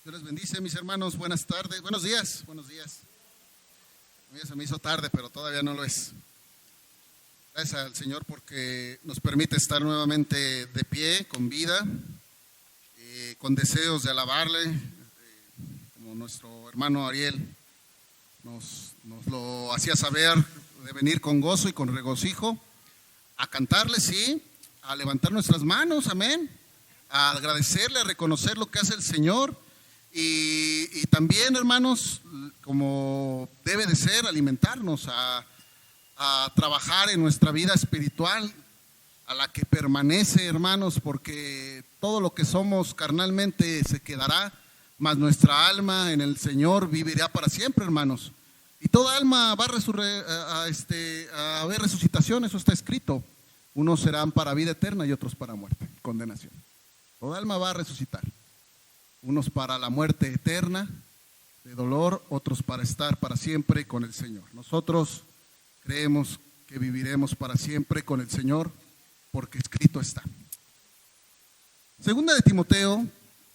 Dios les bendice, mis hermanos. Buenas tardes, buenos días, buenos días. Ya se me hizo tarde, pero todavía no lo es. Gracias al Señor porque nos permite estar nuevamente de pie, con vida, con deseos de alabarle, como nuestro hermano Ariel nos lo hacía saber, de venir con gozo y con regocijo, a cantarle, sí, a levantar nuestras manos, amén, a agradecerle, a reconocer lo que hace el Señor. Y también, hermanos, como debe de ser, alimentarnos, a trabajar en nuestra vida espiritual, a la que permanece, hermanos, porque todo lo que somos carnalmente se quedará, mas nuestra alma en el Señor vivirá para siempre, hermanos. Y toda alma va a haber resucitación, eso está escrito. Unos serán para vida eterna y otros para muerte, condenación. Toda alma va a resucitar. Unos para la muerte eterna, de dolor, otros para estar para siempre con el Señor. Nosotros creemos que viviremos para siempre con el Señor, porque escrito está. Segunda de Timoteo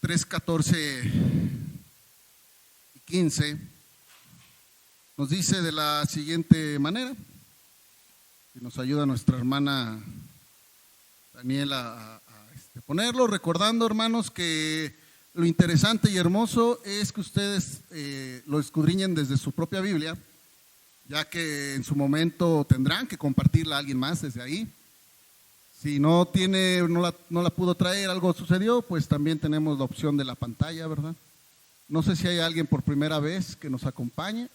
3:14 y 15 nos dice de la siguiente manera, y nos ayuda nuestra hermana Daniela a ponerlo, recordando, hermanos, que lo interesante y hermoso es que ustedes lo escudriñen desde su propia Biblia, ya que en su momento tendrán que compartirla a alguien más desde ahí. Si no la pudo traer, algo sucedió, pues también tenemos la opción de la pantalla, ¿verdad? No sé si hay alguien por primera vez que nos acompañe.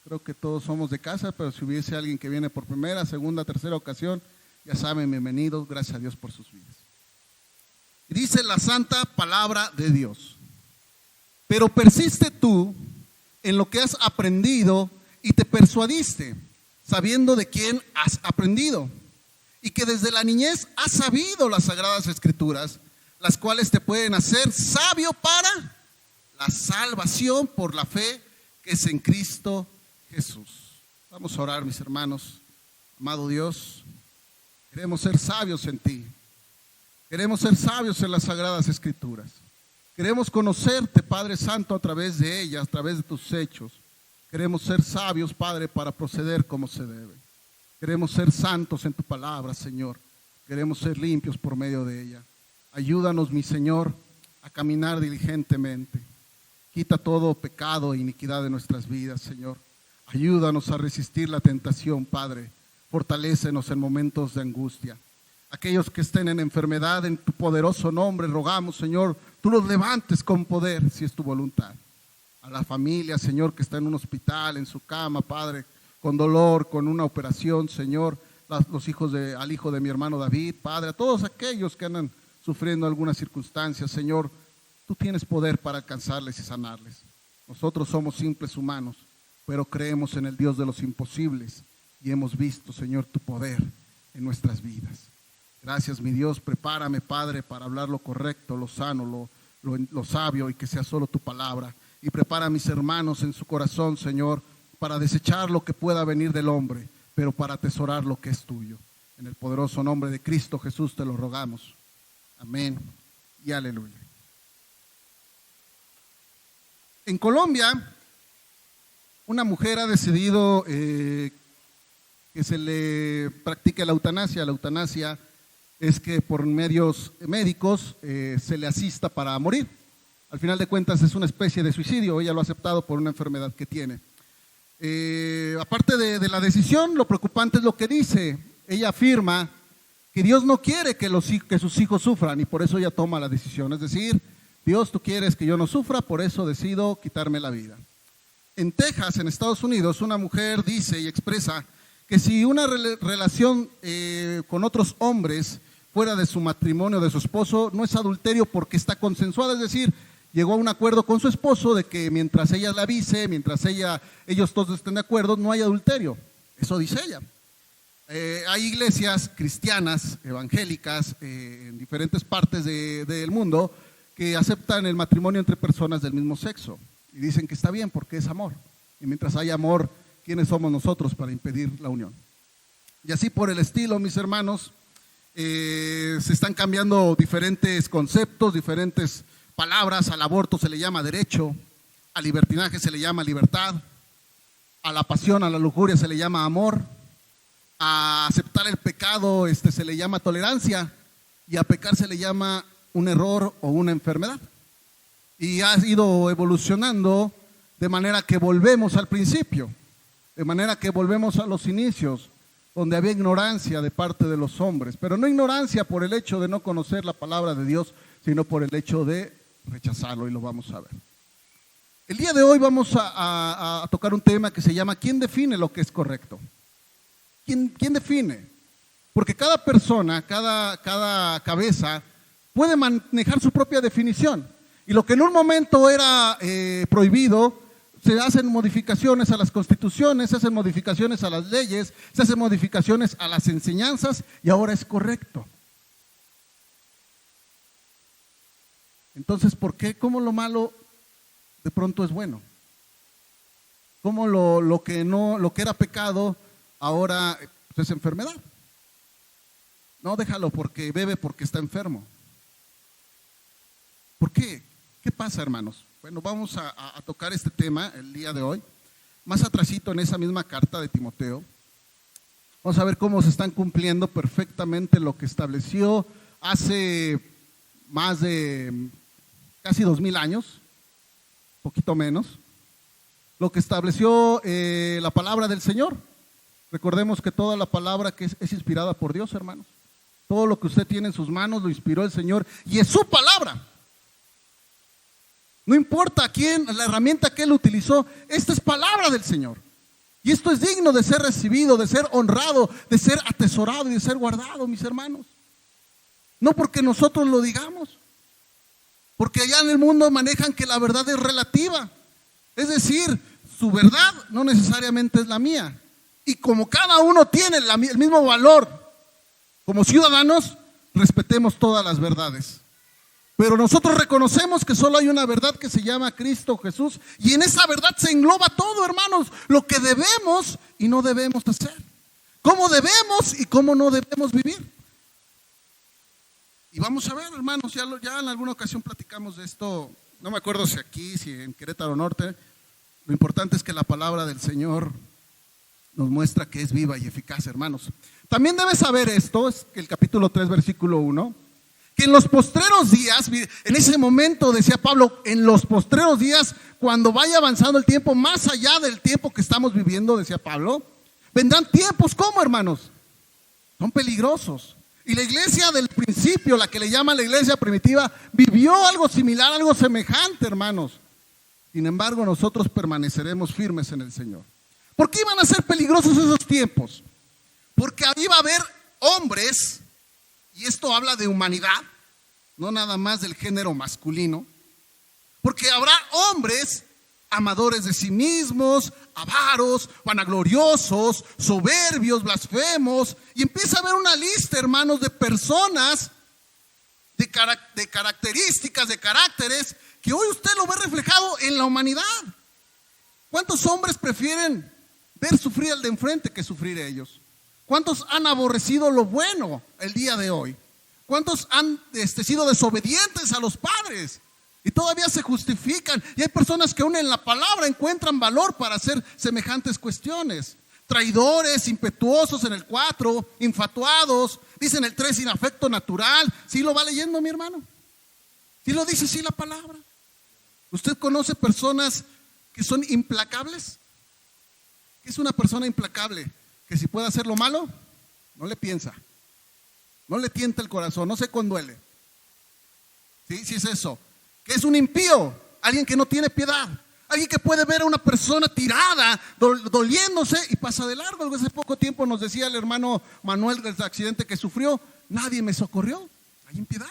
Creo que todos somos de casa, pero si hubiese alguien que viene por primera, segunda, tercera ocasión, ya saben, bienvenidos, gracias a Dios por sus vidas. Y dice la santa palabra de Dios: pero persiste tú en lo que has aprendido y te persuadiste, sabiendo de quién has aprendido, y que desde la niñez has sabido las sagradas escrituras, las cuales te pueden hacer sabio para la salvación por la fe que es en Cristo Jesús. Vamos a orar, mis hermanos. Amado Dios, queremos ser sabios en ti. Queremos ser sabios en las sagradas escrituras. Queremos conocerte, Padre Santo, a través de ellas, a través de tus hechos. Queremos ser sabios, Padre, para proceder como se debe. Queremos ser santos en tu palabra, Señor. Queremos ser limpios por medio de ella. Ayúdanos, mi Señor, a caminar diligentemente. Quita todo pecado e iniquidad de nuestras vidas, Señor. Ayúdanos a resistir la tentación, Padre. Fortalécenos en momentos de angustia. Aquellos que estén en enfermedad, en tu poderoso nombre, rogamos, Señor, tú los levantes con poder, si es tu voluntad. A la familia, Señor, que está en un hospital, en su cama, Padre, con dolor, con una operación, Señor, los hijos al hijo de mi hermano David, Padre, a todos aquellos que andan sufriendo alguna circunstancia, Señor, tú tienes poder para alcanzarles y sanarles. Nosotros somos simples humanos, pero creemos en el Dios de los imposibles y hemos visto, Señor, tu poder en nuestras vidas. Gracias, mi Dios. Prepárame, Padre, para hablar lo correcto, lo sano, lo sabio, y que sea solo tu palabra. Y prepara a mis hermanos en su corazón, Señor, para desechar lo que pueda venir del hombre, pero para atesorar lo que es tuyo. En el poderoso nombre de Cristo Jesús te lo rogamos. Amén y aleluya. En Colombia, una mujer ha decidido que se le practique la eutanasia. La eutanasia es que por medios médicos se le asista para morir. Al final de cuentas es una especie de suicidio. Ella lo ha aceptado por una enfermedad que tiene. Aparte de la decisión, lo preocupante es lo que dice. Ella afirma que Dios no quiere que sus hijos sufran, y por eso ella toma la decisión. Es decir, Dios, tú quieres que yo no sufra, por eso decido quitarme la vida. En Texas, en Estados Unidos, una mujer dice y expresa que si una relación con otros hombres fuera de su matrimonio, de su esposo, no es adulterio porque está consensuada. Es decir, llegó a un acuerdo con su esposo de que mientras ella la avise, mientras ellos todos estén de acuerdo, no hay adulterio. Eso dice ella. Hay iglesias cristianas, evangélicas, en diferentes partes del mundo, que aceptan el matrimonio entre personas del mismo sexo y dicen que está bien porque es amor. Y mientras hay amor, ¿quiénes somos nosotros para impedir la unión? Y así por el estilo, mis hermanos, se están cambiando diferentes conceptos, diferentes palabras. Al aborto se le llama derecho, al libertinaje se le llama libertad, a la pasión, a la lujuria se le llama amor, a aceptar el pecado se le llama tolerancia, y a pecar se le llama un error o una enfermedad. Y ha ido evolucionando de manera que volvemos al principio, de manera que volvemos a los inicios, donde había ignorancia de parte de los hombres, pero no ignorancia por el hecho de no conocer la palabra de Dios, sino por el hecho de rechazarlo, y lo vamos a ver. El día de hoy vamos a tocar un tema que se llama ¿quién define lo que es correcto? ¿Quién define? Porque cada persona, cada cabeza puede manejar su propia definición. Y lo que en un momento era prohibido, se hacen modificaciones a las constituciones, se hacen modificaciones a las leyes, se hacen modificaciones a las enseñanzas, y ahora es correcto. Entonces, ¿por qué? ¿Cómo lo malo de pronto es bueno? ¿Cómo lo que era pecado ahora es enfermedad? No, déjalo porque bebe porque está enfermo. ¿Por qué? ¿Qué pasa, hermanos? Bueno, vamos a tocar este tema el día de hoy. Más atrasito en esa misma carta de Timoteo, vamos a ver cómo se están cumpliendo perfectamente lo que estableció hace más de casi 2000 años, poquito menos, lo que estableció la palabra del Señor. Recordemos que toda la palabra que es inspirada por Dios, hermanos. Todo lo que usted tiene en sus manos lo inspiró el Señor y es su palabra. No importa a quién, la herramienta que él utilizó, esta es palabra del Señor. Y esto es digno de ser recibido, de ser honrado, de ser atesorado y de ser guardado, mis hermanos. No porque nosotros lo digamos, porque allá en el mundo manejan que la verdad es relativa. Es decir, su verdad no necesariamente es la mía. Y como cada uno tiene el mismo valor, como ciudadanos, respetemos todas las verdades. Pero nosotros reconocemos que solo hay una verdad que se llama Cristo Jesús, y en esa verdad se engloba todo, hermanos, lo que debemos y no debemos hacer, cómo debemos y cómo no debemos vivir. Y vamos a ver, hermanos, ya en alguna ocasión platicamos de esto, no me acuerdo si aquí, si en Querétaro Norte. Lo importante es que la palabra del Señor nos muestra que es viva y eficaz, hermanos. También debes saber esto, es el capítulo 3, versículo 1, que en los postreros días, en ese momento decía Pablo, en los postreros días, cuando vaya avanzando el tiempo, más allá del tiempo que estamos viviendo, decía Pablo, vendrán tiempos, ¿cómo, hermanos? Son peligrosos. Y la iglesia del principio, la que le llaman la iglesia primitiva, vivió algo similar, algo semejante, hermanos. Sin embargo, nosotros permaneceremos firmes en el Señor. ¿Por qué iban a ser peligrosos esos tiempos? Porque iba a haber hombres, y esto habla de humanidad, no nada más del género masculino, porque habrá hombres amadores de sí mismos, avaros, vanagloriosos, soberbios, blasfemos, y empieza a haber una lista, hermanos, de personas, de características, de caracteres, que hoy usted lo ve reflejado en la humanidad. ¿Cuántos hombres prefieren ver sufrir al de enfrente que sufrir ellos? ¿Cuántos han aborrecido lo bueno el día de hoy? ¿Cuántos han sido desobedientes a los padres? Y todavía se justifican. Y hay personas que aún en la palabra encuentran valor para hacer semejantes cuestiones. Traidores, impetuosos en el 4, infatuados, dicen el 3, sin afecto natural. ¿Sí lo va leyendo, mi hermano? ¿Sí lo dice sí la palabra? ¿Usted conoce personas que son implacables? ¿Qué es una persona implacable? Que si puede hacer lo malo, no le piensa, no le tienta el corazón, no se conduele. ¿Sí? Sí es eso. Que es un impío, alguien que no tiene piedad, alguien que puede ver a una persona tirada, doliéndose y pasa de largo. Hace poco tiempo nos decía el hermano Manuel del accidente que sufrió, nadie me socorrió. Hay impiedad.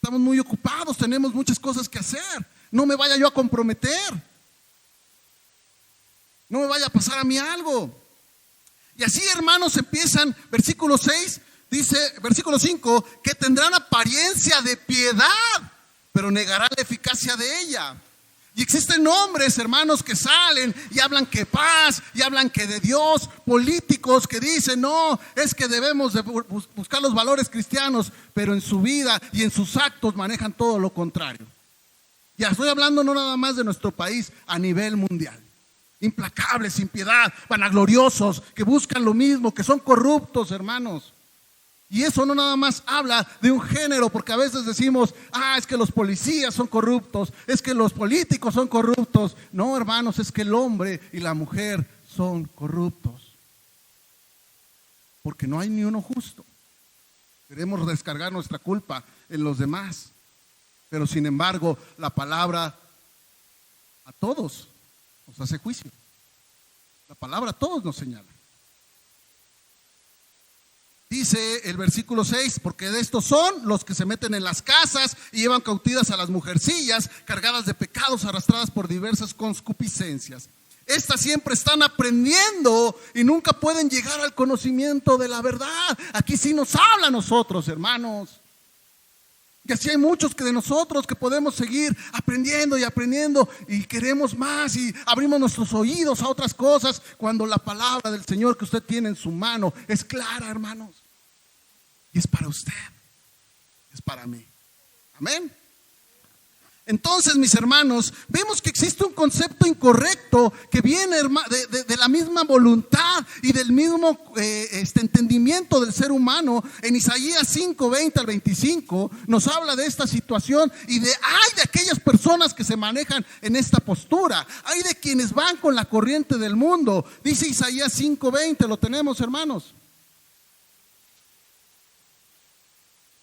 Estamos muy ocupados, tenemos muchas cosas que hacer. No me vaya yo a comprometer, no me vaya a pasar a mí algo. Y así, hermanos, empiezan, versículo 6, dice, versículo 5, que tendrán apariencia de piedad, pero negarán la eficacia de ella. Y existen hombres, hermanos, que salen y hablan que paz, y hablan que de Dios, políticos que dicen, no, es que debemos de buscar los valores cristianos, pero en su vida y en sus actos manejan todo lo contrario. Ya estoy hablando no nada más de nuestro país, a nivel mundial. Implacables, sin piedad, vanagloriosos, que buscan lo mismo, que son corruptos, hermanos. Y eso no nada más habla de un género, porque a veces decimos, es que los policías son corruptos, es que los políticos son corruptos. No, hermanos, es que el hombre y la mujer son corruptos. Porque no hay ni uno justo. Queremos descargar nuestra culpa en los demás. Pero sin embargo, la palabra a todos nos hace juicio. La palabra a todos nos señala. Dice el versículo 6, porque de estos son los que se meten en las casas y llevan cautivas a las mujercillas, cargadas de pecados, arrastradas por diversas concupiscencias. Estas siempre están aprendiendo y nunca pueden llegar al conocimiento de la verdad. Aquí sí nos habla a nosotros, hermanos. Y así hay muchos que de nosotros que podemos seguir aprendiendo y aprendiendo y queremos más y abrimos nuestros oídos a otras cosas cuando la palabra del Señor que usted tiene en su mano es clara, hermanos. Y es para usted, es para mí. Amén. Entonces, mis hermanos, vemos que existe un concepto incorrecto que viene de la misma voluntad y del mismo entendimiento del ser humano. En Isaías 5, 20 al 25 nos habla de esta situación y de aquellas personas que se manejan en esta postura. Hay de quienes van con la corriente del mundo. Dice Isaías 5, 20, lo tenemos, hermanos.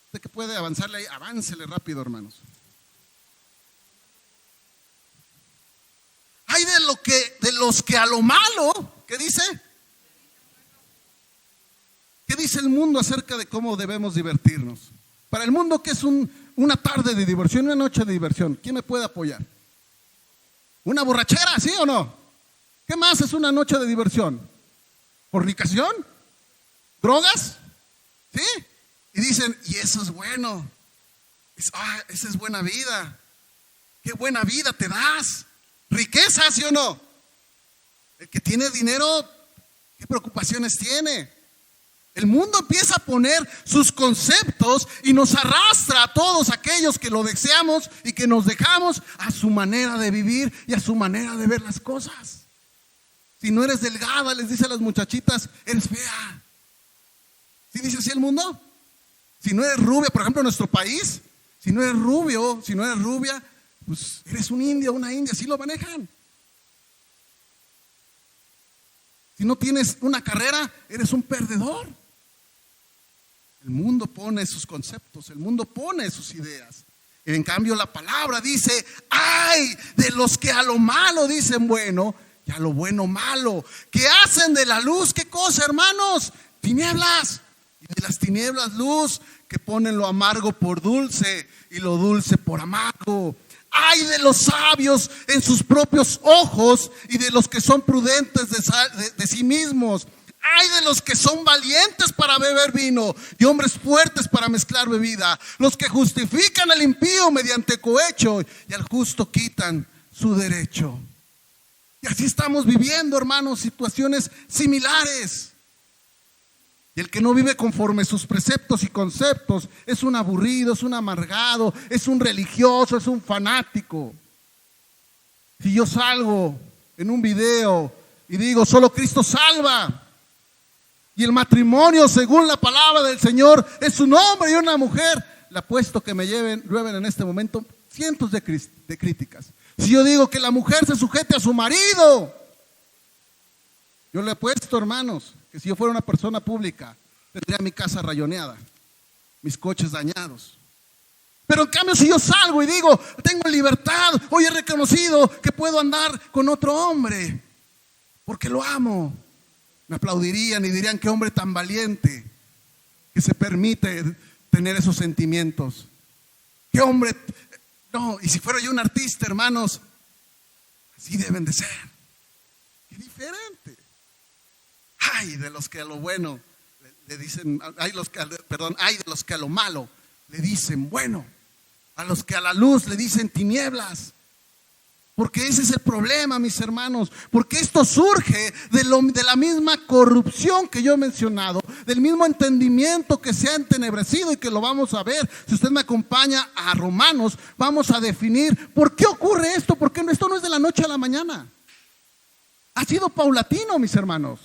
Usted que puede avanzarle ahí, aváncele rápido, hermanos. Hay de los que a lo malo, ¿qué dice? ¿Qué dice el mundo acerca de cómo debemos divertirnos? Para el mundo, ¿qué es una tarde de diversión, una noche de diversión? ¿Quién me puede apoyar? ¿Una borrachera, sí o no? ¿Qué más es una noche de diversión? ¿Fornicación? ¿Drogas? ¿Sí? Y dicen, y eso es bueno. Esa es buena vida. ¿Qué buena vida te das? Riqueza, ¿sí o no? El que tiene dinero, ¿qué preocupaciones tiene? El mundo empieza a poner sus conceptos y nos arrastra a todos aquellos que lo deseamos y que nos dejamos a su manera de vivir y a su manera de ver las cosas. Si no eres delgada, les dice a las muchachitas, eres fea. ¿Sí dice así el mundo? Si no eres rubia, por ejemplo en nuestro país, si no eres rubio, si no eres rubia, pues eres un indio, una india, así lo manejan. Si no tienes una carrera, eres un perdedor. El mundo pone sus conceptos, el mundo pone sus ideas. En cambio la palabra dice, ay de los que a lo malo dicen bueno y a lo bueno malo, que hacen de la luz, ¿qué cosa, hermanos? Tinieblas, y de las tinieblas luz, que ponen lo amargo por dulce y lo dulce por amargo. Ay de los sabios en sus propios ojos y de los que son prudentes de sí mismos. Ay de los que son valientes para beber vino y hombres fuertes para mezclar bebida. Los que justifican al impío mediante cohecho y al justo quitan su derecho. Y así estamos viviendo, hermanos, situaciones similares. Y el que no vive conforme sus preceptos y conceptos es un aburrido, es un amargado, es un religioso, es un fanático. Si yo salgo en un video y digo, solo Cristo salva, y el matrimonio, según la palabra del Señor, es un hombre y una mujer, le apuesto que me llueven en este momento cientos de críticas. Si yo digo que la mujer se sujete a su marido, yo le apuesto, hermanos, que si yo fuera una persona pública, tendría mi casa rayoneada, mis coches dañados. Pero en cambio, si yo salgo y digo, tengo libertad, hoy he reconocido que puedo andar con otro hombre, porque lo amo, me aplaudirían y dirían, qué hombre tan valiente, que se permite tener esos sentimientos. Qué hombre, no, y si fuera yo un artista, hermanos, así deben de ser. Qué diferente. Ay de los que a lo bueno le dicen, hay de los que a lo malo le dicen bueno, a los que a la luz le dicen tinieblas. Porque ese es el problema, mis hermanos. Porque esto surge de la misma corrupción que yo he mencionado, del mismo entendimiento que se ha entenebrecido y que lo vamos a ver. Si usted me acompaña a Romanos, vamos a definir por qué ocurre esto. Porque esto no es de la noche a la mañana. Ha sido paulatino, mis hermanos.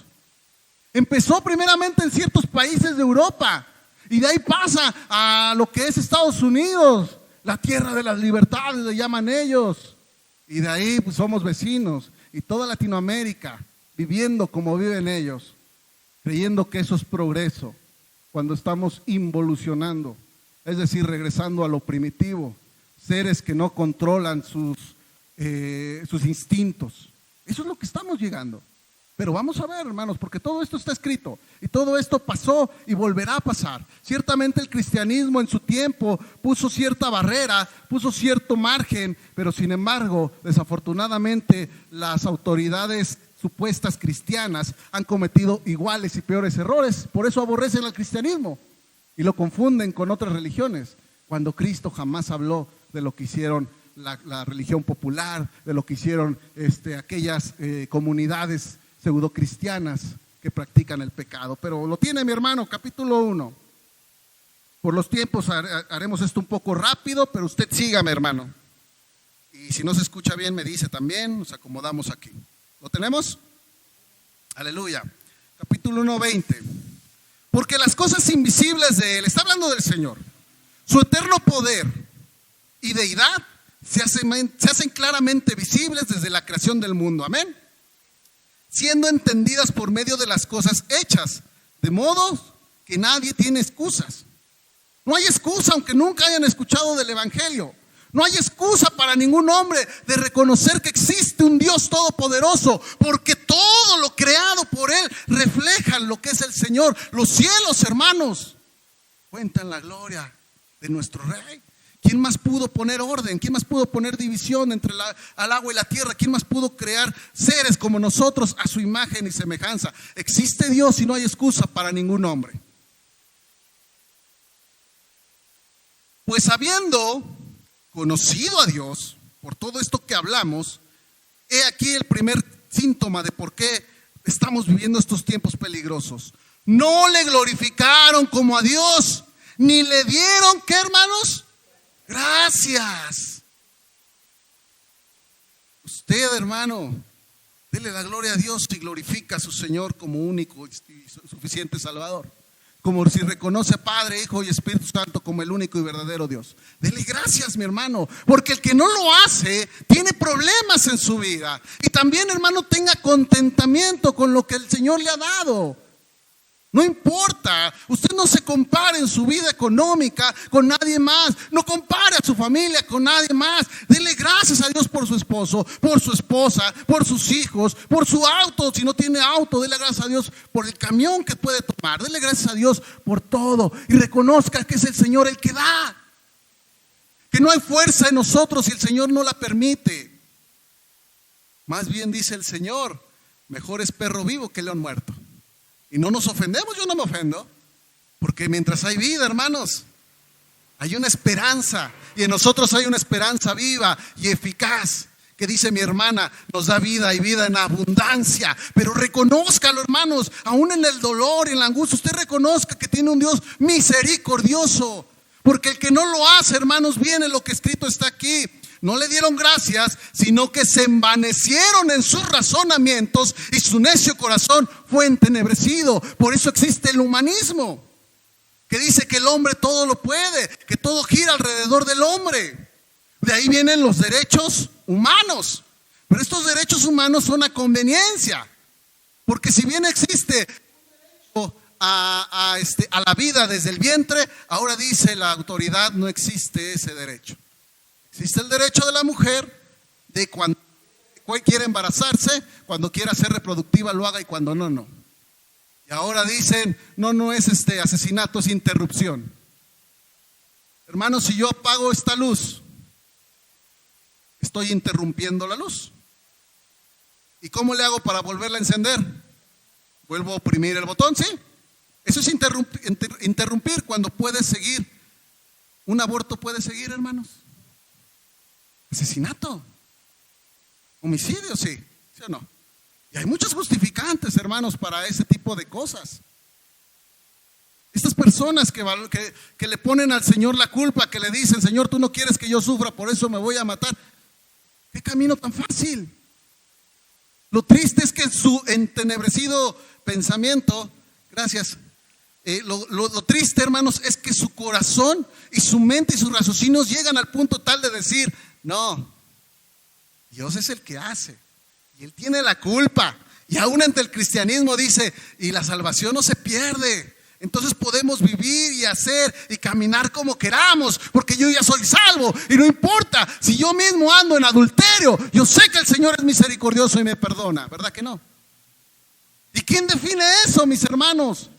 Empezó primeramente en ciertos países de Europa y de ahí pasa a lo que es Estados Unidos, la tierra de las libertades le llaman ellos. Y de ahí pues somos vecinos y toda Latinoamérica viviendo como viven ellos, creyendo que eso es progreso, cuando estamos involucionando, es decir, regresando a lo primitivo, seres que no controlan sus instintos. Eso es lo que estamos llegando. Pero vamos a ver, hermanos, porque todo esto está escrito y todo esto pasó y volverá a pasar. Ciertamente el cristianismo en su tiempo puso cierta barrera, puso cierto margen, pero sin embargo, desafortunadamente, las autoridades supuestas cristianas han cometido iguales y peores errores. Por eso aborrecen al cristianismo y lo confunden con otras religiones, cuando Cristo jamás habló de lo que hicieron la religión popular, de lo que hicieron aquellas comunidades pseudocristianas que practican el pecado. Pero lo tiene mi hermano, capítulo 1. Por los tiempos haremos esto un poco rápido, pero usted sígame, hermano. Y si no se escucha bien me dice también, nos acomodamos aquí. ¿Lo tenemos? Aleluya. Capítulo 1, 20. Porque las cosas invisibles de Él, está hablando del Señor, su eterno poder y deidad se hacen claramente visibles desde la creación del mundo. Amén. Siendo entendidas por medio de las cosas hechas, de modo que nadie tiene excusas. No hay excusa, aunque nunca hayan escuchado del Evangelio. No hay excusa para ningún hombre de reconocer que existe un Dios todopoderoso, porque todo lo creado por Él refleja lo que es el Señor. Los cielos, hermanos, cuentan la gloria de nuestro Rey. ¿Quién más pudo poner orden? ¿Quién más pudo poner división entre al agua y la tierra? ¿Quién más pudo crear seres como nosotros a su imagen y semejanza? Existe Dios y no hay excusa para ningún hombre. Pues habiendo conocido a Dios, por todo esto que hablamos, he aquí el primer síntoma de por qué estamos viviendo estos tiempos peligrosos. No le glorificaron como a Dios, ni le dieron, ¿qué, hermanos? Gracias. Usted, hermano, dele la gloria a Dios y glorifica a su Señor como único y suficiente Salvador. Como si reconoce a Padre, Hijo y Espíritu Santo como el único y verdadero Dios. Dele gracias, mi hermano, porque el que no lo hace tiene problemas en su vida. Y también, hermano, tenga contentamiento con lo que el Señor le ha dado. No importa, usted no se compare en su vida económica con nadie más, no compare a su familia con nadie más. Dele gracias a Dios por su esposo, por su esposa, por sus hijos, por su auto. Si no tiene auto, dele gracias a Dios por el camión que puede tomar. Dele gracias a Dios por todo y reconozca que es el Señor el que da, que no hay fuerza en nosotros si el Señor no la permite. Más bien dice el Señor, mejor es perro vivo que león muerto. Y no nos ofendemos, yo no me ofendo, porque mientras hay vida, hermanos, hay una esperanza, y en nosotros hay una esperanza viva y eficaz, que dice mi hermana, nos da vida y vida en abundancia. Pero reconózcalo, hermanos, aún en el dolor y en la angustia, usted reconozca que tiene un Dios misericordioso, porque el que no lo hace, hermanos, viene lo que escrito está aquí. No le dieron gracias, sino que se envanecieron en sus razonamientos y su necio corazón fue entenebrecido. Por eso existe el humanismo, que dice que el hombre todo lo puede, que todo gira alrededor del hombre. De ahí vienen los derechos humanos. Pero estos derechos humanos son a conveniencia, porque si bien existe a la vida desde el vientre, ahora dice la autoridad no existe ese derecho. Existe el derecho de la mujer de cuando quiere embarazarse, cuando quiera ser reproductiva lo haga y cuando no, no. Y ahora dicen, no es asesinato, es interrupción. Hermanos, si yo apago esta luz, estoy interrumpiendo la luz. ¿Y cómo le hago para volverla a encender? Vuelvo a oprimir el botón, ¿sí? Eso es interrumpir cuando puede seguir. Un aborto puede seguir, hermanos. Asesinato. Homicidio, sí, ¿sí o no? Y hay muchos justificantes, hermanos, para ese tipo de cosas. Estas personas que le ponen al Señor la culpa, que le dicen, Señor, tú no quieres que yo sufra, por eso me voy a matar. ¿Qué camino tan fácil? Lo triste es que su entenebrecido pensamiento, gracias, lo triste, hermanos, es que su corazón y su mente y sus raciocinios llegan al punto tal de decir, no, Dios es el que hace y Él tiene la culpa. Y aún ante el cristianismo dice, y la salvación no se pierde. Entonces podemos vivir y hacer y caminar como queramos, porque yo ya soy salvo y no importa si yo mismo ando en adulterio, yo sé que el Señor es misericordioso y me perdona, ¿verdad que no? ¿Y quién define eso, mis hermanos?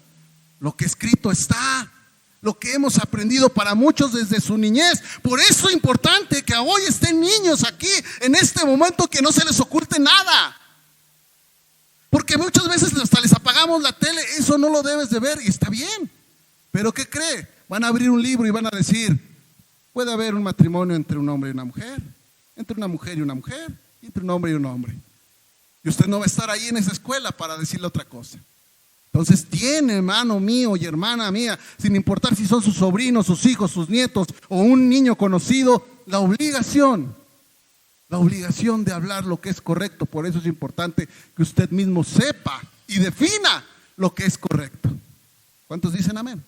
Lo que escrito está, lo que hemos aprendido para muchos desde su niñez. Por eso es importante que hoy estén niños aquí en este momento, que no se les oculte nada. Porque muchas veces hasta les apagamos la tele, eso no lo debes de ver y está bien. Pero ¿qué cree? Van a abrir un libro y van a decir, puede haber un matrimonio entre un hombre y una mujer, entre una mujer y una mujer, entre un hombre y un hombre. Y usted no va a estar ahí en esa escuela para decirle otra cosa. Entonces tiene, hermano mío y hermana mía, sin importar si son sus sobrinos, sus hijos, sus nietos o un niño conocido, la obligación de hablar lo que es correcto. Por eso es importante que usted mismo sepa y defina lo que es correcto. ¿Cuántos dicen amén?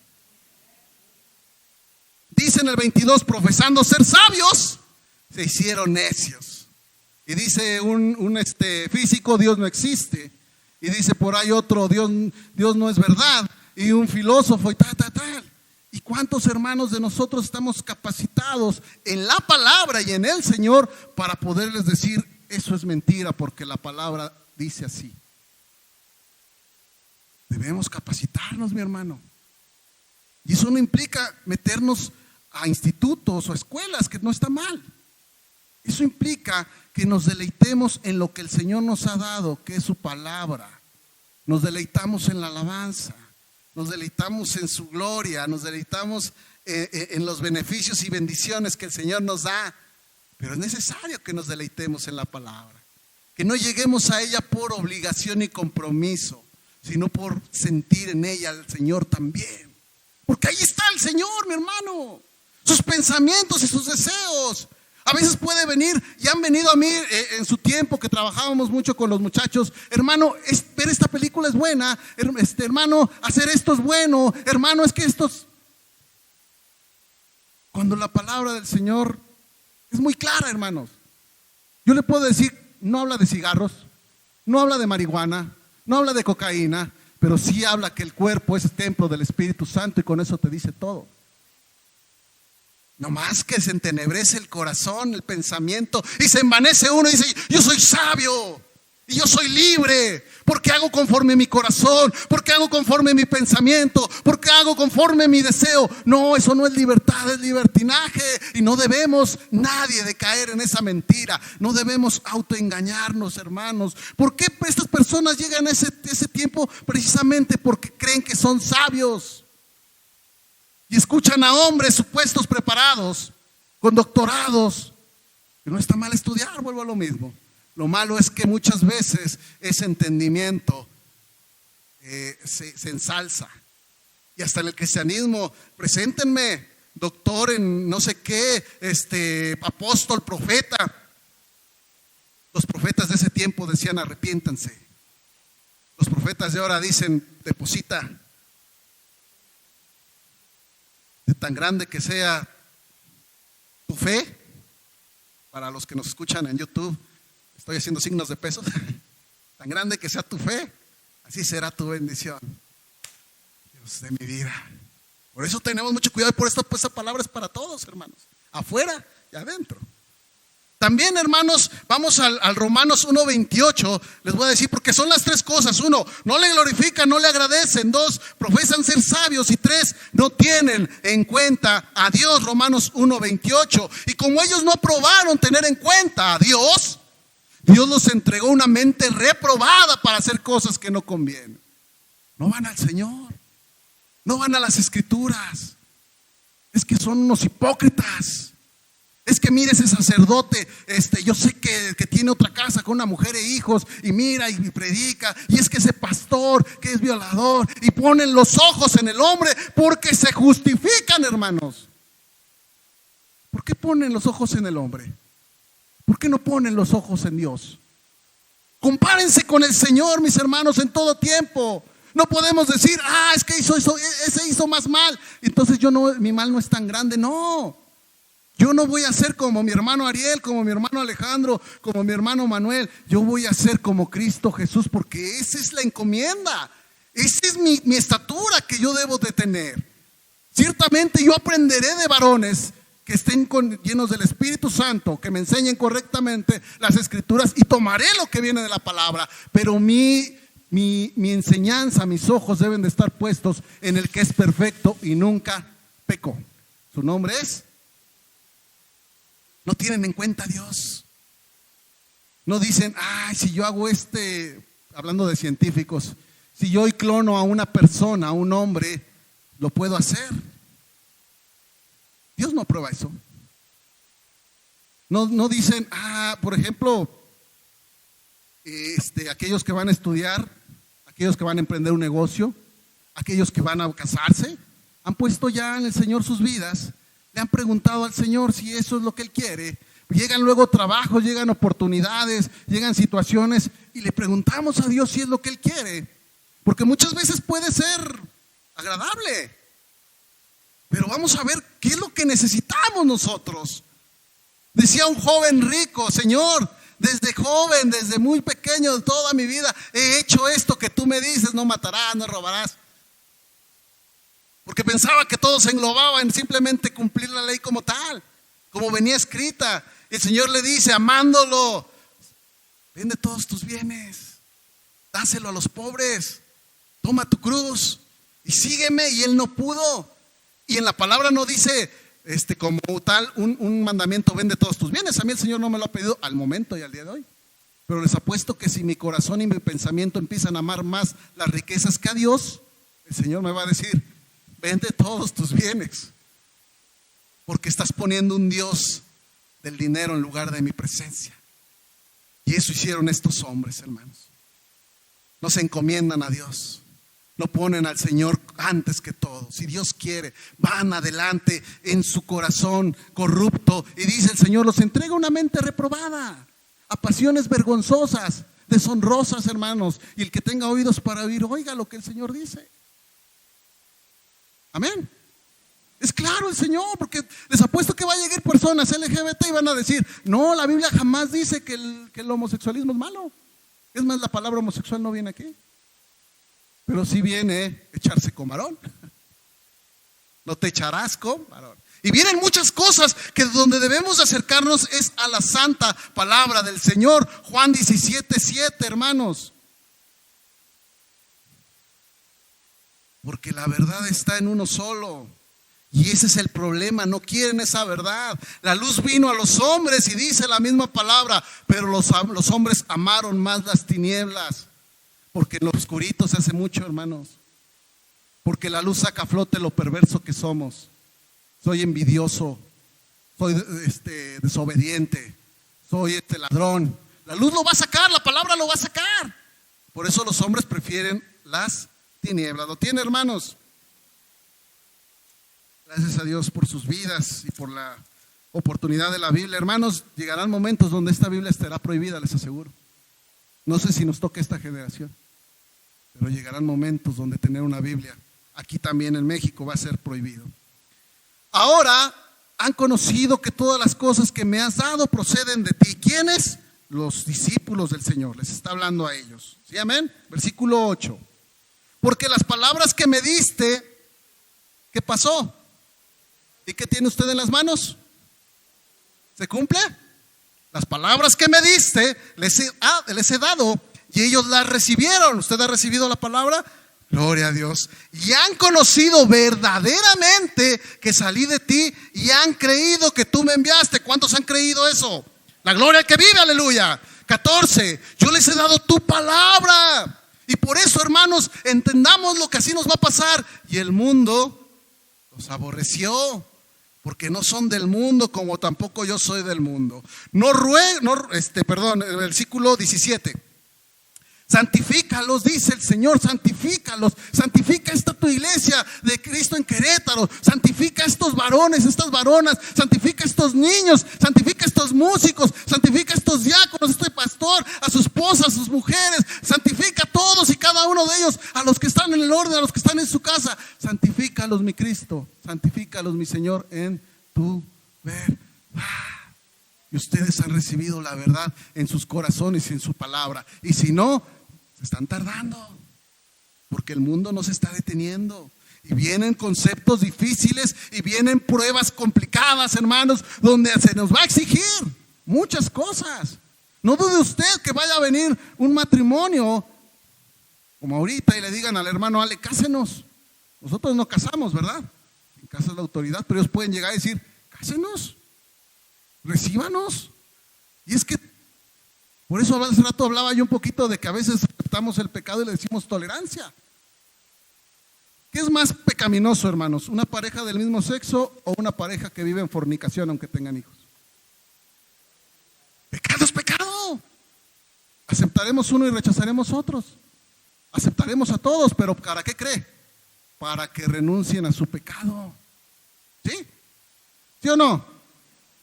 Dice en el 22, profesando ser sabios, se hicieron necios. Y dice un físico, Dios no existe. Y dice por ahí otro, Dios no es verdad. Y un filósofo y tal. ¿Y cuántos hermanos de nosotros estamos capacitados en la palabra y en el Señor para poderles decir, eso es mentira porque la palabra dice así? Debemos capacitarnos, mi hermano. Y eso no implica meternos a institutos o escuelas, que no está mal. Eso implica que nos deleitemos en lo que el Señor nos ha dado, que es su palabra. Nos deleitamos en la alabanza. Nos deleitamos en su gloria, nos deleitamos en los beneficios y bendiciones que el Señor nos da. Pero es necesario que nos deleitemos en la palabra. Que no lleguemos a ella por obligación y compromiso, sino por sentir en ella al Señor también. Porque ahí está el Señor, mi hermano. Sus pensamientos y sus deseos. A veces puede venir, y han venido a mí en su tiempo que trabajábamos mucho con los muchachos, hermano, ver esta película es buena, hermano, hacer esto es bueno, hermano, es que cuando la palabra del Señor es muy clara, hermanos. Yo le puedo decir, no habla de cigarros, no habla de marihuana, no habla de cocaína, pero sí habla que el cuerpo es el templo del Espíritu Santo, y con eso te dice todo. No más que se entenebrece el corazón, el pensamiento, y se envanece uno y dice, yo soy sabio y yo soy libre, porque hago conforme mi corazón, porque hago conforme mi pensamiento, porque hago conforme mi deseo. No, eso no es libertad, es libertinaje, y no debemos nadie de caer en esa mentira. No debemos autoengañarnos, hermanos. ¿Por qué estas personas llegan a ese tiempo? Precisamente porque creen que son sabios. Y escuchan a hombres supuestos preparados, con doctorados. Y no está mal estudiar, vuelvo a lo mismo. Lo malo es que muchas veces ese entendimiento se ensalza. Y hasta en el cristianismo, preséntenme doctor en no sé qué, apóstol, profeta. Los profetas de ese tiempo decían arrepiéntanse. Los profetas de ahora dicen deposita. De tan grande que sea tu fe, para los que nos escuchan en YouTube, estoy haciendo signos de pesos, tan grande que sea tu fe, así será tu bendición. Dios de mi vida. Por eso tenemos mucho cuidado, y por esto pues esa palabra es para todos, hermanos, afuera y adentro. También, hermanos, vamos al Romanos 1:28. Les voy a decir, porque son las tres cosas. 1, no le glorifican, no le agradecen. 2, profesan ser sabios. Y 3, no tienen en cuenta a Dios. Romanos 1:28. Y como ellos no probaron tener en cuenta a Dios, Dios los entregó una mente reprobada para hacer cosas que no convienen. No van al Señor, no van a las Escrituras. Es que son unos hipócritas. Es que mire ese sacerdote, yo sé que tiene otra casa con una mujer e hijos, y mira y predica, y es que ese pastor que es violador, y ponen los ojos en el hombre porque se justifican, hermanos. ¿Por qué ponen los ojos en el hombre? ¿Por qué no ponen los ojos en Dios? Compárense con el Señor, mis hermanos, en todo tiempo. No podemos decir, es que ese hizo más mal, entonces mi mal no es tan grande. No, yo no voy a ser como mi hermano Ariel, como mi hermano Alejandro, como mi hermano Manuel. Yo voy a ser como Cristo Jesús, porque esa es la encomienda. Esa es mi estatura que yo debo de tener. Ciertamente yo aprenderé de varones que estén llenos del Espíritu Santo, que me enseñen correctamente las Escrituras, y tomaré lo que viene de la palabra. Pero mi enseñanza, mis ojos deben de estar puestos en el que es perfecto y nunca pecó. Su nombre es. No tienen en cuenta a Dios. No dicen, si yo hago hablando de científicos, si yo clono a una persona, a un hombre, lo puedo hacer. Dios no aprueba eso. No dicen, por ejemplo, aquellos que van a estudiar, aquellos que van a emprender un negocio, aquellos que van a casarse, han puesto ya en el Señor sus vidas. Le han preguntado al Señor si eso es lo que Él quiere. Llegan luego trabajos, llegan oportunidades, llegan situaciones, y le preguntamos a Dios si es lo que Él quiere. Porque muchas veces puede ser agradable, pero vamos a ver qué es lo que necesitamos nosotros. Decía un joven rico: Señor, desde joven, desde muy pequeño, toda mi vida he hecho esto que tú me dices: no matarás, no robarás. Porque pensaba que todo se englobaba en simplemente cumplir la ley como tal, como venía escrita. El Señor le dice, amándolo: vende todos tus bienes, dáselo a los pobres, toma tu cruz y sígueme. Y él no pudo. Y en la palabra no dice como tal un mandamiento: vende todos tus bienes. A mí el Señor no me lo ha pedido al momento y al día de hoy. Pero les apuesto que si mi corazón y mi pensamiento empiezan a amar más las riquezas que a Dios, el Señor me va a decir: vende todos tus bienes, porque estás poniendo un Dios del dinero en lugar de mi presencia. Y eso hicieron estos hombres, hermanos. No se encomiendan a Dios, no ponen al Señor antes que todo. Si Dios quiere, van adelante en su corazón corrupto, y dice el Señor: los entrega una mente reprobada, a pasiones vergonzosas, deshonrosas, hermanos. Y el que tenga oídos para oír, oiga lo que el Señor dice. Amén. Es claro el Señor, porque les apuesto que va a llegar personas LGBT y van a decir: no, la Biblia jamás dice que el homosexualismo es malo. Es más, la palabra homosexual no viene aquí, pero sí viene echarse con varón. No te echarás con varón. Y vienen muchas cosas que donde debemos acercarnos es a la santa palabra del Señor. Juan 17:7, hermanos. Porque la verdad está en uno solo. Y ese es el problema, no quieren esa verdad. La luz vino a los hombres, y dice la misma palabra, pero los hombres amaron más las tinieblas. Porque en lo oscurito se hace mucho, hermanos. Porque la luz saca a flote lo perverso que somos. Soy envidioso, soy desobediente, soy ladrón. La luz lo va a sacar, la palabra lo va a sacar. Por eso los hombres prefieren las tinieblas. ¿Lo tiene, hermanos? Gracias a Dios por sus vidas y por la oportunidad de la Biblia. Hermanos, llegarán momentos donde esta Biblia estará prohibida, les aseguro. No sé si nos toca esta generación, pero llegarán momentos donde tener una Biblia, aquí también en México, va a ser prohibido. Ahora han conocido que todas las cosas que me has dado proceden de ti. ¿Quiénes? Los discípulos del Señor. Les está hablando a ellos. ¿Sí, amén? Versículo 8. Porque las palabras que me diste, ¿qué pasó? ¿Y qué tiene usted en las manos? ¿Se cumple? Las palabras que me diste les he dado, y ellos las recibieron. ¿Usted ha recibido la palabra? Gloria a Dios. Y han conocido verdaderamente que salí de ti, y han creído que tú me enviaste. ¿Cuántos han creído eso? La gloria al que vive, aleluya. 14. Yo les he dado tu palabra. Y por eso, hermanos, entendamos lo que así nos va a pasar. Y el mundo los aborreció. porque no son del mundo, como tampoco yo soy del mundo. El versículo 17. Santifícalos, dice el Señor, santifícalos. Santifica esta tu iglesia de Cristo en Querétaro. Santifica a estos varones, estas varonas. Santifica a estos niños. Santifica a estos músicos. Santifica a estos diáconos, a este pastor, a su esposa, a sus mujeres. Santifica a todos y cada uno de ellos, a los que están en el orden, a los que están en su casa. Santifícalos, mi Cristo. Santifícalos, mi Señor, en tu verdad. Y ustedes han recibido la verdad en sus corazones y en su palabra. Y si no, se están tardando, porque el mundo no se está deteniendo. Y vienen conceptos difíciles y vienen pruebas complicadas, hermanos, donde se nos va a exigir muchas cosas. No dude usted que vaya a venir un matrimonio como ahorita y le digan al hermano Ale, cásenos. Nosotros no casamos, ¿verdad? En casa es la autoridad, pero ellos pueden llegar a decir, cásenos, recíbanos. Y es que por eso hace rato hablaba yo un poquito de que a veces aceptamos el pecado y le decimos tolerancia. ¿Qué es más pecaminoso, hermanos? ¿Una pareja del mismo sexo o una pareja que vive en fornicación aunque tengan hijos? Pecado es pecado. Aceptaremos uno y rechazaremos otros. Aceptaremos a todos, pero ¿para qué cree? Para que renuncien a su pecado. ¿Sí? ¿Sí o no?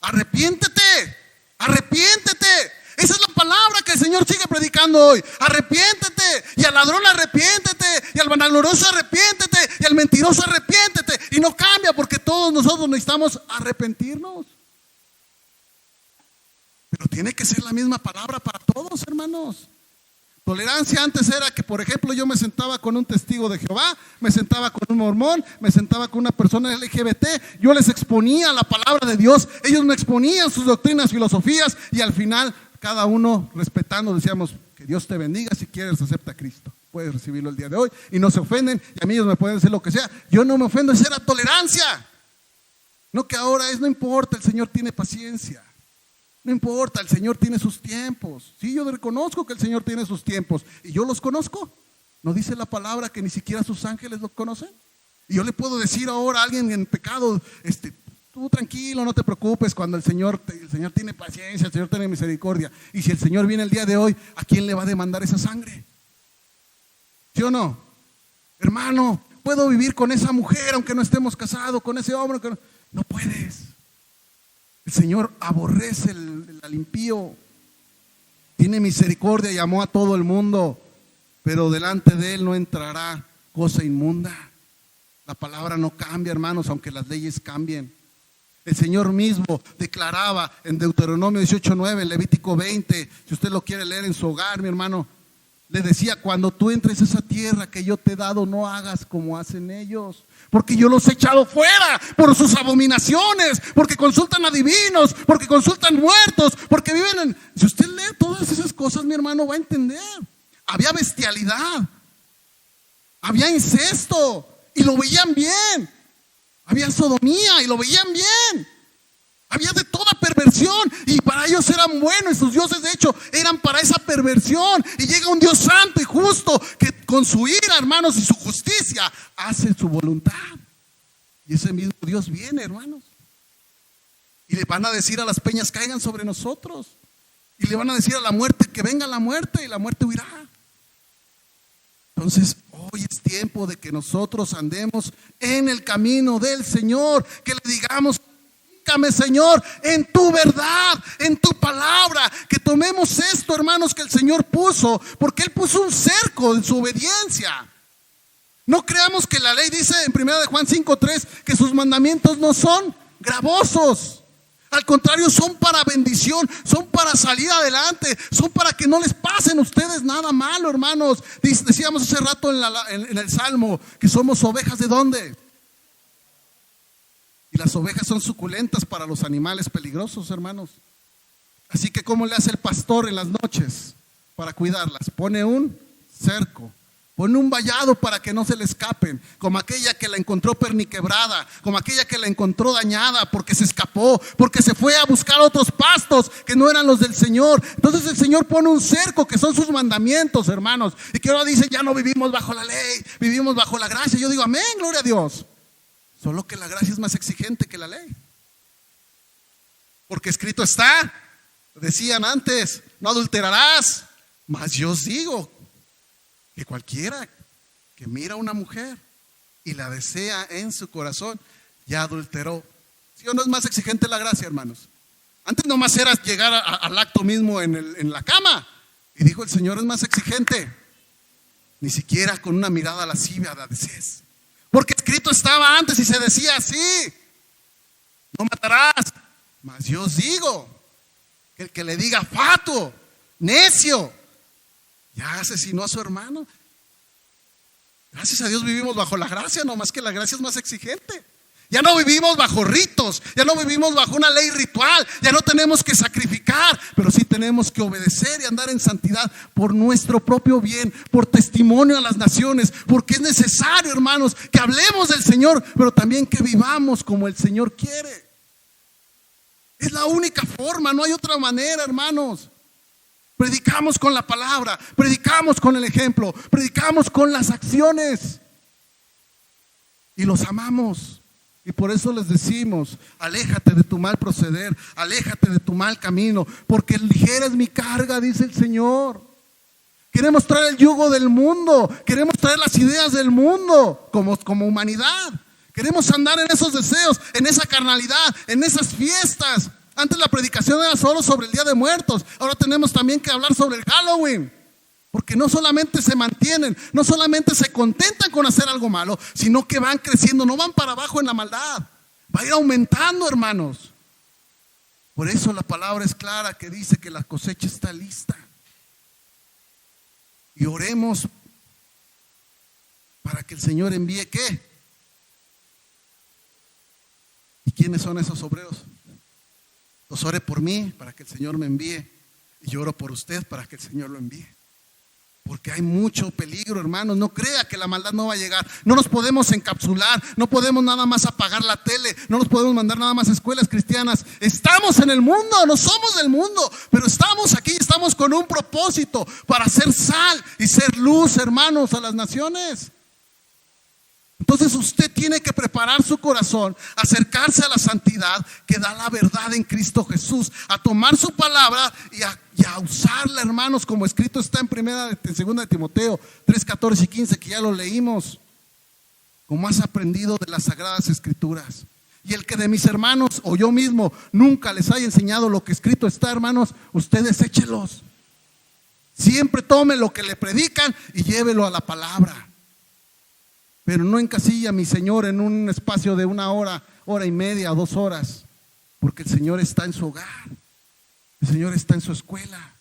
Arrepiéntete, arrepiéntete. Esa es la palabra que el Señor sigue predicando hoy. Arrepiéntete. Y al ladrón arrepiéntete. Y al vanaglorioso arrepiéntete. Y al mentiroso arrepiéntete. Y no cambia, porque todos nosotros necesitamos arrepentirnos. Pero tiene que ser la misma palabra para todos, hermanos. Tolerancia antes era que, por ejemplo, yo me sentaba con un testigo de Jehová, me sentaba con un mormón, me sentaba con una persona LGBT, yo les exponía la palabra de Dios, ellos me exponían sus doctrinas, filosofías, y al final cada uno respetando decíamos, que Dios te bendiga, si quieres acepta a Cristo, puedes recibirlo el día de hoy, y no se ofenden, y a mí ellos me pueden decir lo que sea, yo no me ofendo, esa era tolerancia. No que ahora no importa, el Señor tiene paciencia. No importa, el Señor tiene sus tiempos. Sí, yo reconozco que el Señor tiene sus tiempos. Y yo los conozco. ¿No dice la palabra que ni siquiera sus ángeles los conocen? Y yo le puedo decir ahora a alguien en pecado, tú tranquilo, no te preocupes, cuando el Señor tiene paciencia, el Señor tiene misericordia. Y si el Señor viene el día de hoy, ¿a quién le va a demandar esa sangre? ¿Sí o no? Hermano, ¿puedo vivir con esa mujer aunque no estemos casados? ¿Con ese hombre? No puedes. El Señor aborrece al impío, tiene misericordia y amó a todo el mundo, pero delante de Él no entrará cosa inmunda. La palabra no cambia, hermanos, aunque las leyes cambien. El Señor mismo declaraba en Deuteronomio 18:9, Levítico 20, si usted lo quiere leer en su hogar, mi hermano, le decía, cuando tú entres a esa tierra que yo te he dado, no hagas como hacen ellos, porque yo los he echado fuera por sus abominaciones, porque consultan adivinos, porque consultan muertos, porque viven en... Si usted lee todas esas cosas, mi hermano, va a entender. Había bestialidad, había incesto, y lo veían bien. Había sodomía, y lo veían bien. Había de toda perversión, y para ellos eran buenos, y sus dioses de hecho eran para esa perversión. Y llega un Dios santo y justo que con su ira, hermanos, y su justicia hace su voluntad. Y ese mismo Dios viene, hermanos, y le van a decir a las peñas, caigan sobre nosotros. Y le van a decir a la muerte, que venga la muerte, y la muerte huirá. Entonces hoy es tiempo de que nosotros andemos en el camino del Señor, que le digamos, Señor, en tu verdad, en tu palabra, que tomemos esto, hermanos, que el Señor puso, porque Él puso un cerco en su obediencia. No creamos que la ley dice en 1 de Juan 5:3 que sus mandamientos no son gravosos. Al contrario, son para bendición, son para salir adelante, son para que no les pasen a ustedes nada malo, hermanos. Decíamos hace rato en el Salmo que somos ovejas ¿de dónde? Y las ovejas son suculentas para los animales peligrosos, hermanos. Así que ¿cómo le hace el pastor en las noches para cuidarlas? Pone un cerco, pone un vallado para que no se le escapen, como aquella que la encontró perniquebrada, como aquella que la encontró dañada porque se escapó, porque se fue a buscar otros pastos que no eran los del Señor. Entonces el Señor pone un cerco que son sus mandamientos, hermanos. Y que ahora dice, ya no vivimos bajo la ley, vivimos bajo la gracia. Yo digo, amén, gloria a Dios. Solo que la gracia es más exigente que la ley. Porque escrito está, decían antes, no adulterarás. Mas yo os digo que cualquiera que mira a una mujer y la desea en su corazón, ya adulteró. ¿Sí o no es más exigente la gracia, hermanos? Antes nomás era llegar al acto mismo en la cama. Y dijo el Señor, es más exigente. Ni siquiera con una mirada lascivia la desees. Porque escrito estaba antes y se decía así: no matarás. Mas yo os digo que el que le diga fatuo, necio, ya asesinó a su hermano. Gracias a Dios vivimos bajo la gracia, no más que la gracia es más exigente. Ya no vivimos bajo ritos, ya no vivimos bajo una ley ritual, ya no tenemos que sacrificar, pero sí tenemos que obedecer y andar en santidad por nuestro propio bien, por testimonio a las naciones, porque es necesario, hermanos, que hablemos del Señor, pero también que vivamos como el Señor quiere. Es la única forma, no hay otra manera, hermanos. Predicamos con la palabra, predicamos con el ejemplo, predicamos con las acciones y los amamos. Y por eso les decimos: aléjate de tu mal proceder, aléjate de tu mal camino, porque ligera es mi carga, dice el Señor. Queremos traer el yugo del mundo, queremos traer las ideas del mundo como humanidad. Queremos andar en esos deseos, en esa carnalidad, en esas fiestas. Antes la predicación era solo sobre el Día de Muertos, ahora tenemos también que hablar sobre el Halloween. Porque no solamente se mantienen, no solamente se contentan con hacer algo malo, sino que van creciendo, no van para abajo en la maldad. Va a ir aumentando, hermanos. Por eso la palabra es clara que dice que la cosecha está lista. Y oremos para que el Señor envíe ¿qué? ¿Y quiénes son esos obreros? Pues ore por mí para que el Señor me envíe. Y yo oro por usted para que el Señor lo envíe. Porque hay mucho peligro, hermanos. No crea que la maldad no va a llegar. No nos podemos encapsular, no podemos nada más apagar la tele, no nos podemos mandar nada más a escuelas cristianas. Estamos en el mundo, no somos del mundo, pero estamos aquí, estamos con un propósito: para ser sal y ser luz, hermanos, a las naciones. Entonces usted tiene que preparar su corazón, acercarse a la santidad que da la verdad en Cristo Jesús, a tomar su palabra y a usarla, hermanos, como escrito está en 2 de Timoteo 3, 14 y 15, que ya lo leímos. Como has aprendido de las sagradas escrituras. Y el que de mis hermanos o yo mismo nunca les haya enseñado lo que escrito está, hermanos, ustedes échelos. Siempre tome lo que le predican y llévelo a la palabra. Pero no encasilla a mi Señor en un espacio de 1 hora, hora y media, 2 horas. Porque el Señor está en su hogar. El Señor está en su escuela.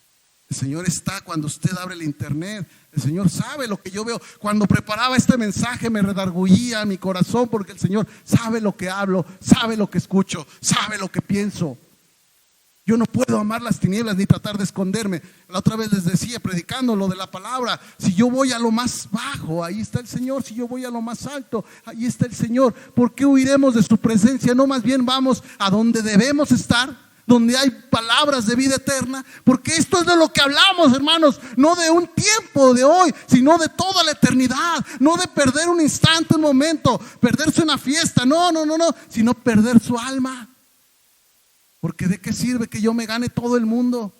El Señor está cuando usted abre el internet. El Señor sabe lo que yo veo. Cuando preparaba este mensaje me redarguía mi corazón, porque el Señor sabe lo que hablo, sabe lo que escucho, sabe lo que pienso. Yo no puedo amar las tinieblas ni tratar de esconderme. La otra vez les decía, predicando lo de la palabra: si yo voy a lo más bajo, ahí está el Señor. Si yo voy a lo más alto, ahí está el Señor. ¿Por qué huiremos de su presencia? No, más bien vamos a donde debemos estar, donde hay palabras de vida eterna. Porque esto es de lo que hablamos, hermanos. No de un tiempo de hoy, sino de toda la eternidad. No de perder un instante, un momento, perderse una fiesta. No, sino perder su alma. Porque ¿de qué sirve que yo me gane todo el mundo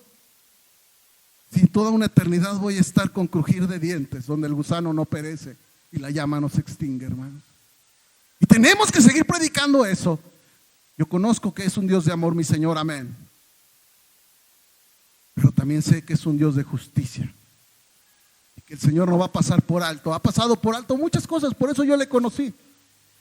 si toda una eternidad voy a estar con crujir de dientes, donde el gusano no perece y la llama no se extingue, hermanos? Y tenemos que seguir predicando eso. Yo conozco que es un Dios de amor, mi Señor, amén. Pero también sé que es un Dios de justicia. Y que el Señor no va a pasar por alto. Ha pasado por alto muchas cosas, por eso yo le conocí.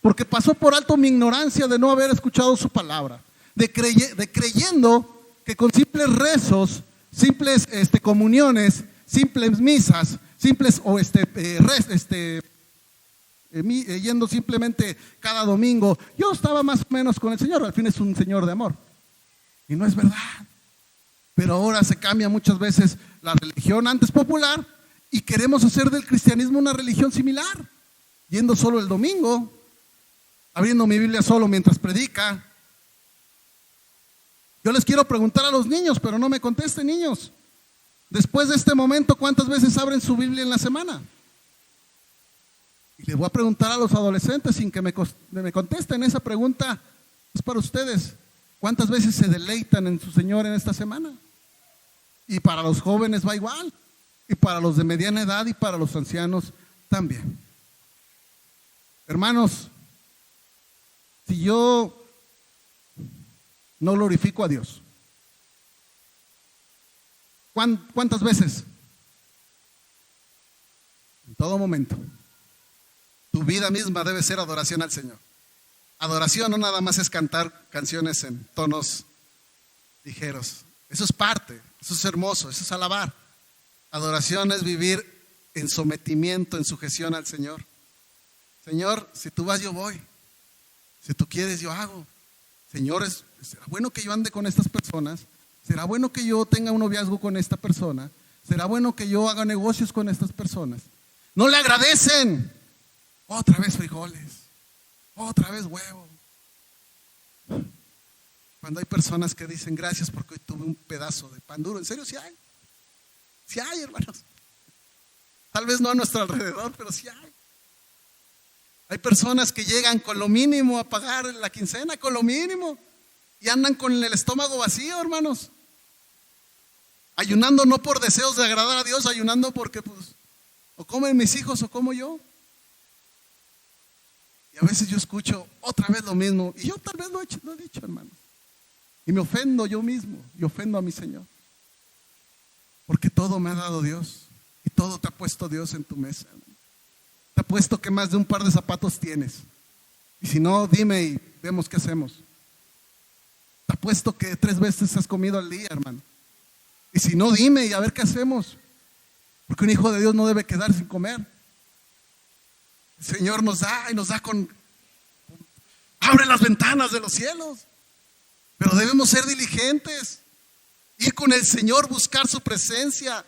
Porque pasó por alto mi ignorancia de no haber escuchado su palabra. De creyendo que con simples rezos, simples comuniones, simples misas, simples yendo simplemente cada domingo, yo estaba más o menos con el Señor. Al fin es un Señor de amor. Y no es verdad. Pero ahora se cambia muchas veces la religión antes popular y queremos hacer del cristianismo una religión similar. Yendo solo el domingo, abriendo mi Biblia solo mientras predica. Yo les quiero preguntar a los niños, pero no me contesten, niños. Después de este momento, ¿cuántas veces abren su Biblia en la semana? Y les voy a preguntar a los adolescentes sin que me contesten. Esa pregunta es para ustedes. ¿Cuántas veces se deleitan en su Señor en esta semana? Y para los jóvenes va igual, y para los de mediana edad y para los ancianos también. Hermanos, si yo no glorifico a Dios, ¿cuántas veces? En todo momento. Tu vida misma debe ser adoración al Señor. Adoración no nada más es cantar canciones en tonos ligeros. Eso es parte, eso es hermoso, eso es alabar. Adoración es vivir en sometimiento, en sujeción al Señor. Señor, si tú vas, yo voy. Si tú quieres, yo hago. Señor, ¿será bueno que yo ande con estas personas? ¿Será bueno que yo tenga un noviazgo con esta persona? ¿Será bueno que yo haga negocios con estas personas? No le agradecen. Otra vez frijoles, otra vez huevo. Cuando hay personas que dicen gracias porque hoy tuve un pedazo de pan duro. En serio, sí hay. Sí hay, hermanos. Tal vez no a nuestro alrededor, pero sí hay. Hay personas que llegan con lo mínimo a pagar la quincena, con lo mínimo, y andan con el estómago vacío, hermanos. Ayunando no por deseos de agradar a Dios, ayunando porque pues o comen mis hijos o como yo. Y a veces yo escucho otra vez lo mismo, y yo tal vez lo he dicho, hermanos. Y me ofendo yo mismo, y ofendo a mi Señor. Porque todo me ha dado Dios, y todo te ha puesto Dios en tu mesa. Te ha puesto que más de un par de zapatos tienes. Y si no, dime y vemos qué hacemos. Te ha puesto que 3 veces has comido al día, hermano. Y si no, dime y a ver qué hacemos. Porque un hijo de Dios no debe quedar sin comer. El Señor nos da y nos da abre las ventanas de los cielos. Pero debemos ser diligentes. Ir con el Señor, buscar su presencia.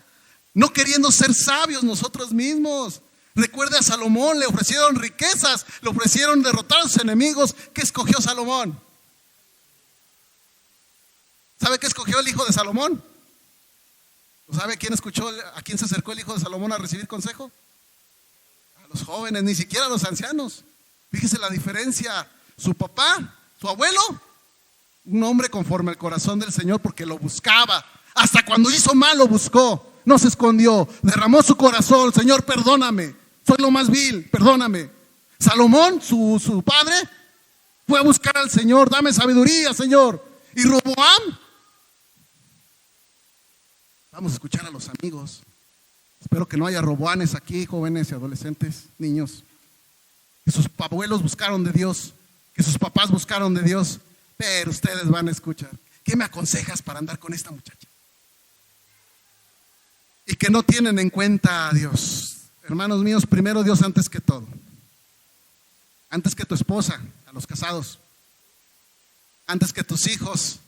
No queriendo ser sabios nosotros mismos. Recuerde a Salomón, le ofrecieron riquezas, le ofrecieron derrotar a sus enemigos. ¿Qué escogió Salomón? ¿Sabe qué escogió el hijo de Salomón? ¿Sabe a quién se acercó el hijo de Salomón a recibir consejo? A los jóvenes, ni siquiera a los ancianos. Fíjese la diferencia. Su papá, su abuelo, un hombre conforme al corazón del Señor porque lo buscaba. Hasta cuando hizo mal lo buscó. No se escondió, derramó su corazón. Señor, perdóname, soy lo más vil, perdóname. Salomón, su padre, fue a buscar al Señor. Dame sabiduría, Señor. Y Roboam, vamos a escuchar a los amigos. Espero que no haya roboanes aquí, jóvenes y adolescentes, niños. Que sus abuelos buscaron de Dios, que sus papás buscaron de Dios, pero ustedes van a escuchar. ¿Qué me aconsejas para andar con esta muchacha? Y que no tienen en cuenta a Dios. Hermanos míos, primero Dios antes que todo. Antes que tu esposa, a los casados. Antes que tus hijos.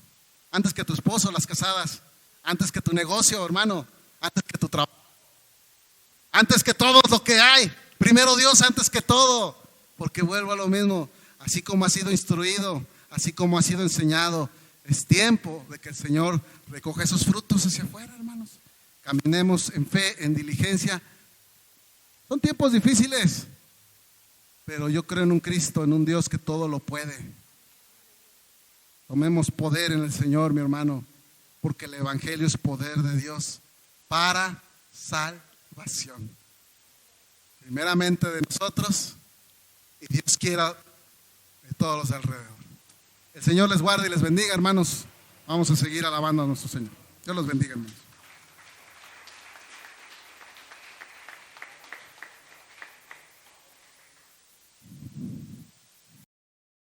Antes que tu esposo, las casadas. Antes que tu negocio, hermano. Antes que tu trabajo. Antes que todo lo que hay. Primero Dios antes que todo. Porque vuelvo a lo mismo. Así como ha sido instruido, así como ha sido enseñado, es tiempo de que el Señor recoja esos frutos hacia afuera, hermanos. Caminemos en fe, en diligencia. Son tiempos difíciles, pero yo creo en un Cristo, en un Dios que todo lo puede. Tomemos poder en el Señor, mi hermano, porque el Evangelio es poder de Dios para salvación. Primeramente de nosotros, y Dios quiera de todos los alrededor. El Señor les guarde y les bendiga, hermanos. Vamos a seguir alabando a nuestro Señor. Dios los bendiga, hermanos.